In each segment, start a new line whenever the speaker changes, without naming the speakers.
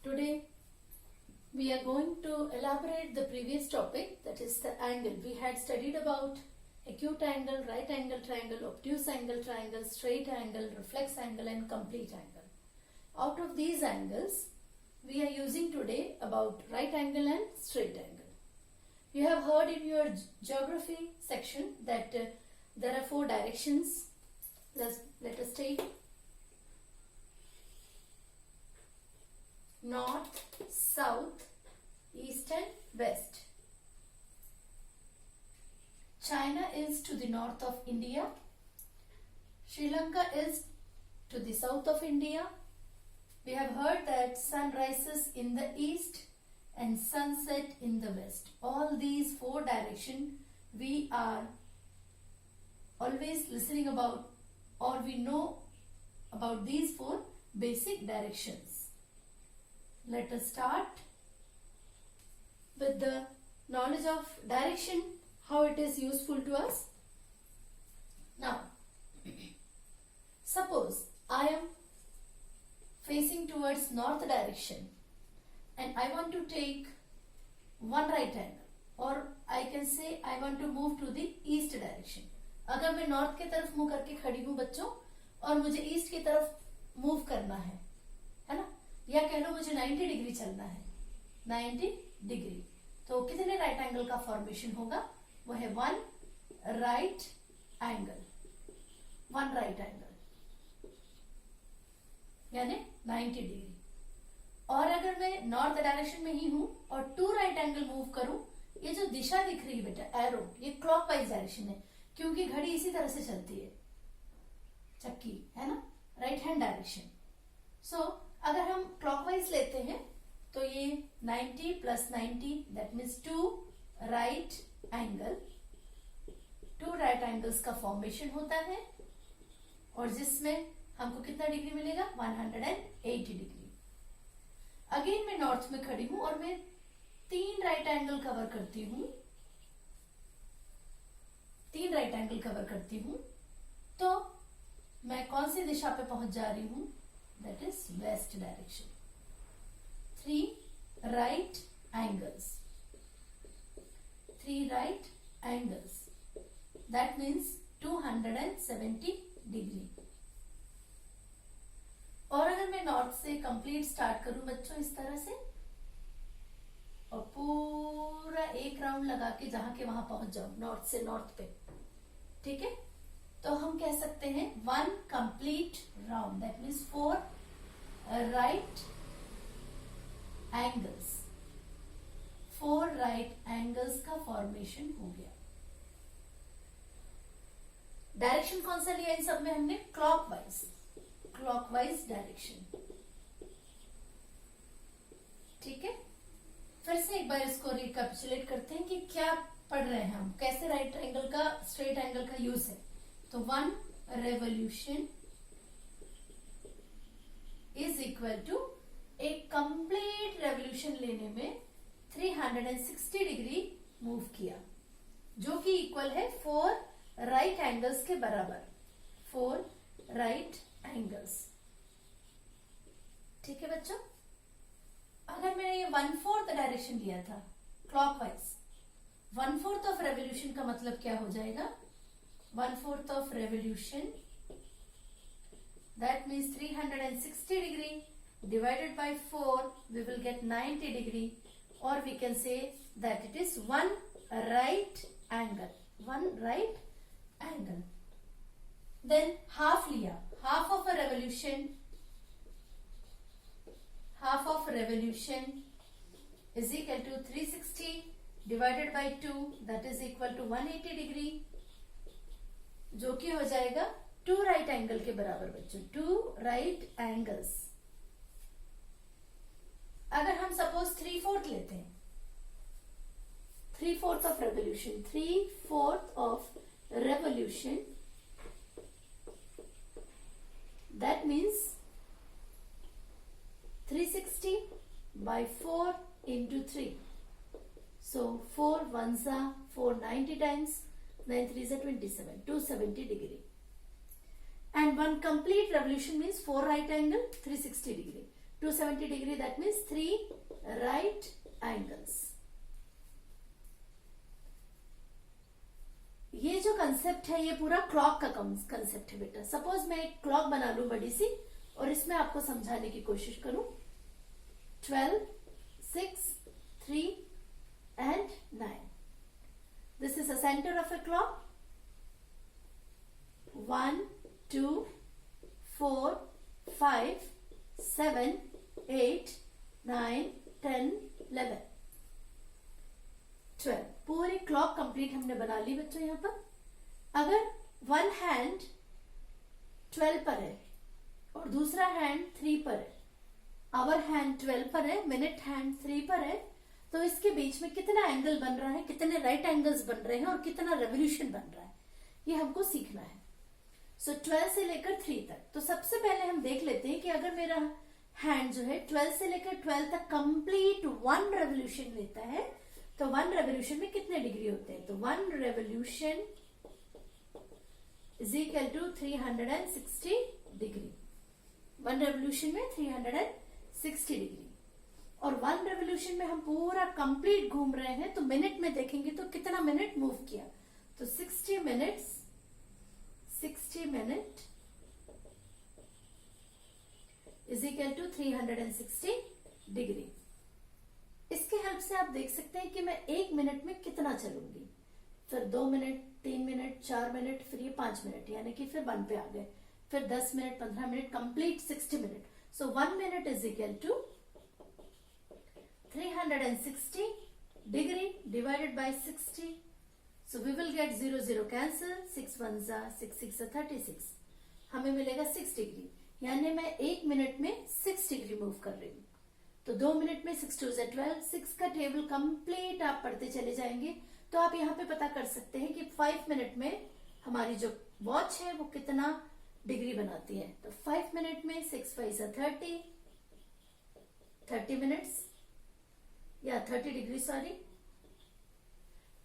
Today we are going to elaborate the previous topic, that is the angle. We had studied about acute angle, right angle triangle, obtuse angle triangle, straight angle, reflex angle and complete angle. Out of these angles, we are using today about right angle and straight angle. You have heard in your geography section that there are four directions. Let us take north, south, east and west. China is to the north of India. Sri Lanka is to the south of India. We have heard that sun rises in the east and sunset in the west. All these four directions we are always listening about, or we know about these four basic directions. Let us start with the knowledge of direction, how it is useful to us. Now, suppose I am facing towards north direction and I want to take one right angle, or I can say I want to move to the east direction. अगर मैं north की तरफ मुंह करके खड़ी हूँ बच्चों और मुझे ईस्ट की तरफ मूव करना है ना, या कह लो मुझे 90 डिग्री चलना है, 90 डिग्री, तो कितने राइट एंगल का फॉर्मेशन होगा? वो है वन राइट एंगल, यानी 90 डिग्री. और अगर मैं नॉर्थ डायरेक्शन में ही हूं और टू राइट एंगल मूव करूं, ये जो दिशा दिख रही है बेटा एरो, ये क्लॉकवाइज डायरेक्शन है, क्योंकि घड़ी इसी तरह से चलती है, चक्की है ना, राइट हैंड डायरेक्शन. सो अगर हम क्लॉकवाइज लेते हैं तो ये 90 plus 90 that means two right angles का फॉर्मेशन होता है, और जिसमें हमको कितना डिग्री मिलेगा? 180 डिग्री. अगेन मैं नॉर्थ में खड़ी हूं और मैं तीन राइट एंगल कवर करती हूं, तो मैं कौन सी दिशा पे पहुंच जा रही हूं? That is west direction. 3 right angles, that means 270 degree. और अगर मैं नॉर्थ से कंप्लीट स्टार्ट करूं बच्चों इस तरह से, और पूरा एक राउंड लगा के जहां के वहां पहुंच जाऊं, नॉर्थ से नॉर्थ पे, ठीक है, तो हम कह सकते हैं one complete round, that means 4 right angles का फॉर्मेशन हो गया. डायरेक्शन कौन सा लिया इन सब में हमने? Clockwise direction. ठीक है, फिर से एक बार इसको रिकैपिचुलेट करते हैं कि क्या पढ़ रहे हैं हम, कैसे राइट एंगल का स्ट्रेट एंगल का यूज है. तो one revolution is equal to, एक कंप्लीट रेवोल्यूशन लेने में 360 डिग्री मूव किया, जो कि इक्वल है 4 राइट एंगल्स के बराबर. 4 राइट एंगल्स. ठीक है बच्चों, अगर मैंने ये 1/4 डायरेक्शन लिया था क्लॉकवाइज, 1/4 ऑफ रेवोल्यूशन का मतलब क्या हो जाएगा? 1/4 of revolution, that means 360 degree divided by 4, we will get 90 degree, or we can say that it is one right angle. Then half लिया, half of revolution is equal to 360 divided by 2, that is equal to 180 degree, जो कि हो जाएगा 2 right angle के बराबर बच्चों. 2 right angles. अगर हम सपोज 3/4 लेते हैं, 3/4 of revolution, that means 360 by 4 into 3. So 4 ones are 490 times, 9 3s are 27, 270 degree. And one complete revolution means 4 right angle, 360 degree. 270 degree, that means 3 right angles. ये जो concept है ये पूरा क्लॉक का कंसेप्ट है बेटा. सपोज मैं एक क्लॉक बना लू बड़ी सी और इसमें आपको समझाने की कोशिश करूं. 12, 6, 3 and 9. This is the center of a clock. 1, 2, 4, 5, 7, 8, 9, 10, 11, 12. पूरी क्लॉक कंप्लीट हमने बना ली बच्चों. यहां पर अगर वन हैंड 12 पर है और दूसरा हैंड 3 पर है, आवर हैंड 12 पर है, मिनट हैंड 3 पर है, तो इसके बीच में कितना एंगल बन रहा है, कितने राइट एंगल्स बन रहे हैं और कितना रेवोल्यूशन बन रहा है, ये हमको सीखना है. सो 12 से लेकर 3 तक. तो सबसे पहले हम देख लेते हैं कि अगर मेरा हैंड जो है 12 से लेकर 12 तक कंप्लीट 1 रेवोल्यूशन लेता है तो 1 रेवोल्यूशन में कितने डिग्री होते हैं. तो 1 revolution is equal to 360 degree. 1 revolution में 360 डिग्री. और 1 रेवोल्यूशन में हम पूरा कंप्लीट घूम रहे हैं तो मिनट में देखेंगे तो कितना मिनट मूव किया. तो 60 minute is equal to 360 degree. इसके हेल्प से आप देख सकते हैं कि मैं 1 मिनट में कितना चलूंगी, फिर 2 मिनट, 3 मिनट, 4 मिनट, फिर ये 5 मिनट, यानी कि फिर 1 पे आ गए, फिर 10 minute, 15 minute, complete 60 minute. So 1 minute is equal to 360 degree divided by 60. So we will get 0 0 cancel, 6 1 6 6 36. हमें मिलेगा 6 डिग्री. यानी मैं 1 मिनट में 6 डिग्री मूव कर रही हूँ. तो 2 मिनट में 6 2 12, 6 का टेबल कंप्लीट आप पढ़ते चले जाएंगे तो आप यहाँ पे पता कर सकते हैं कि 5 मिनट में हमारी जो वॉच है वो कितना डिग्री बनाती है. तो 5 मिनट में 6 5 30 मिनट्स या 30 डिग्री सॉरी.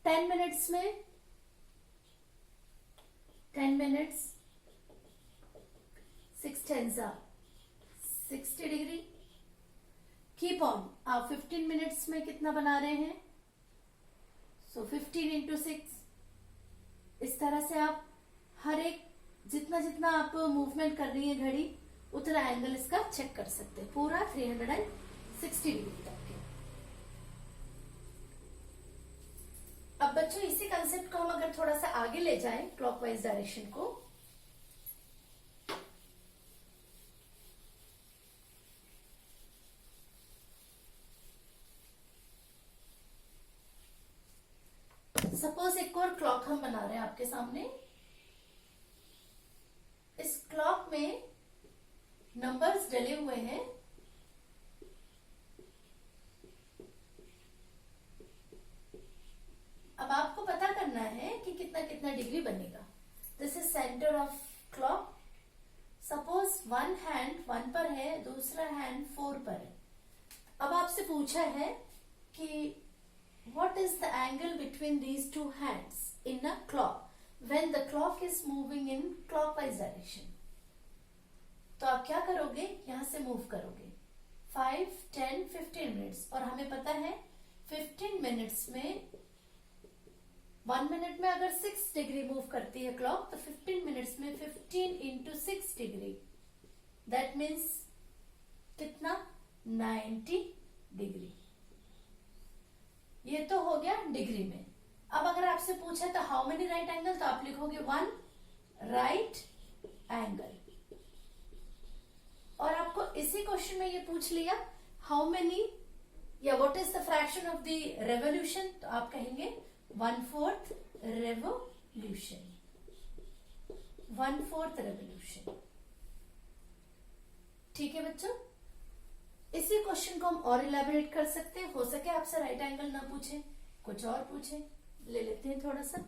10 मिनट्स में 10 मिनट्स 6 10 60 डिग्री. Keep on. आप 15 मिनट्स में कितना बना रहे हैं. सो 15 इंटू 6. इस तरह से आप हर एक जितना जितना आप मूवमेंट कर रही है घड़ी उतना एंगल इसका चेक कर सकते हैं पूरा 360 डिग्री तक के. अब बच्चों इसी कंसेप्ट को हम अगर थोड़ा सा आगे ले जाएं क्लॉकवाइज डायरेक्शन को, सपोज एक और क्लॉक हम बना रहे हैं आपके सामने. इस क्लॉक में नंबर्स डले हुए हैं. अब आपको पता करना है कि कितना कितना डिग्री बनेगा. This is centre of clock. Suppose one hand 1 पर है, दूसरा हैंड 4 पर है. अब आपसे पूछा है कि what is the angle between these two hands in a clock when the clock is moving in clockwise direction. तो आप क्या करोगे, यहां से मूव करोगे 5 10 15 मिनट्स. और हमें पता है 15 मिनट्स में 1 मिनट में अगर 6 डिग्री मूव करती है क्लॉक तो 15 मिनट्स में 15 इंटू 6 डिग्री, दैट मीन्स कितना 90 डिग्री. ये तो हो गया डिग्री में. अब अगर आपसे पूछा तो हाउ मेनी राइट एंगल, तो आप लिखोगे 1 राइट एंगल. और आपको इसी क्वेश्चन में ये पूछ लिया हाउ मेनी या what is the fraction of the revolution, तो आप कहेंगे 1/4 रेवोल्यूशन. 1/4 रेवोल्यूशन. ठीक है बच्चों. इसी क्वेश्चन को हम और इलेबोरेट कर सकते हैं. हो सके आपसे राइट एंगल ना पूछे, कुछ और पूछे. ले लेते हैं थोड़ा सा.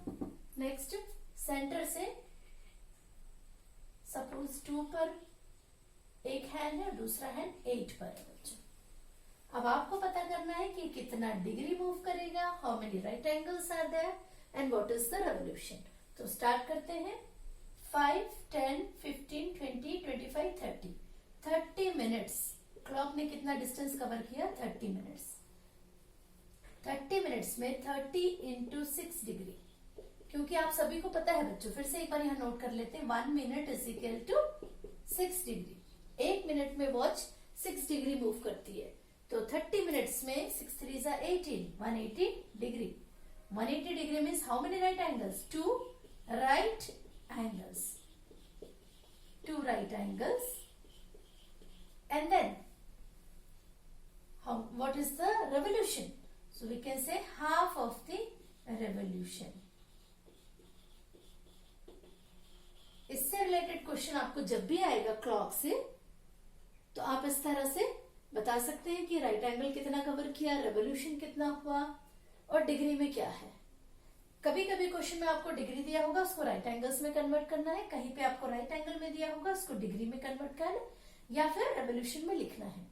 नेक्स्ट, सेंटर से सपोज 2 पर एक हैंड है, दूसरा हैंड 8 पर है बच्चों. अब आपको पता करना है कि कितना डिग्री मूव करेगा, how many right angles are there and what is the revolution. तो स्टार्ट करते हैं. 5 10 15 20 25 30 30 मिनट्स क्लॉक ने कितना डिस्टेंस कवर किया? 30 मिनट्स। 30 मिनट्स में 30 इंटू 6 डिग्री, क्योंकि आप सभी को पता है बच्चों, फिर से एक बार यहाँ नोट कर लेते हैं, 1 minute is equal to 6 degree. 1 minute में वॉच 6 डिग्री मूव करती है, तो 30 मिनट्स में 6 3 जा 18, 180 degree. 180 degree means how many right angles? 2 right angles, 2 right angles. And then, what is the revolution? So we can say half of the revolution. इससे related question आपको जब भी आएगा क्लॉक से, तो आप इस तरह से बता सकते हैं कि राइट एंगल कितना कवर किया, रेवोल्यूशन कितना हुआ और डिग्री में क्या है। कभी कभी क्वेश्चन में आपको डिग्री दिया होगा, उसको राइट एंगल्स में कन्वर्ट करना है, कहीं पे आपको राइट एंगल में दिया होगा, उसको डिग्री में कन्वर्ट करना है, या फिर रेवोल्यूशन में लिखना है।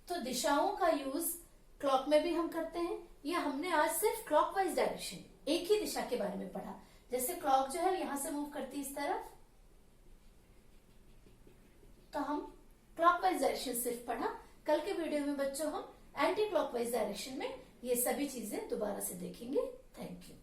तो दिशाओं का यूज क्लॉक में भी हम करते हैं, या हमने आज सिर्फ क्लॉकवाइज डायरेक्शन, एक ही दिशा के बारे में पढ़ा। जैसे क्लॉक जो है यहां से मूव करती है इस तरफ, तो हम क्लॉकवाइज डायरेक्शन सिर्फ पढ़ा। कल के वीडियो में बच्चों हम एंटी क्लॉकवाइज डायरेक्शन में ये सभी चीजें दोबारा से देखेंगे। Thank you.